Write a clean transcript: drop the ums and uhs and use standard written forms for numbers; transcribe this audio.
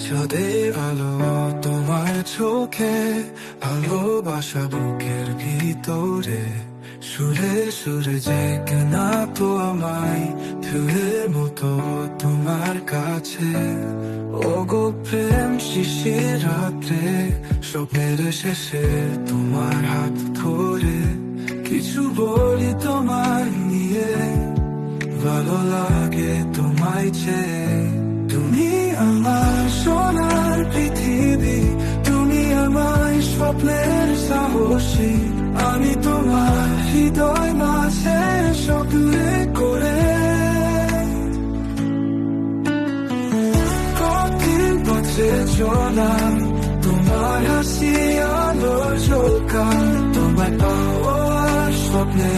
চাঁদের আলো তোমার চোখে, ভালোবাসা বুকের ভিতরে, সুরে সুরে জেগে না তো আমায়, ফুলের মতো তোমার কাছে। ও গো প্রেম শিশির রাত্রে, স্বপ্নের শেষে তোমার হাত ধরে কিছু বলি তোমার নিয়ে, ভালো লাগে তোমায় চেয়ে। তুমি আমার সোনার পৃথিবী, তুমি আমার স্বপ্নের সাহসী, আমি তোমার হৃদয় মাঝে স্বপ্নে করে। কঠিন পথে চলা তোমার হাসি আলোর ঝলকা, তোমার পাওয়ার স্বপ্নে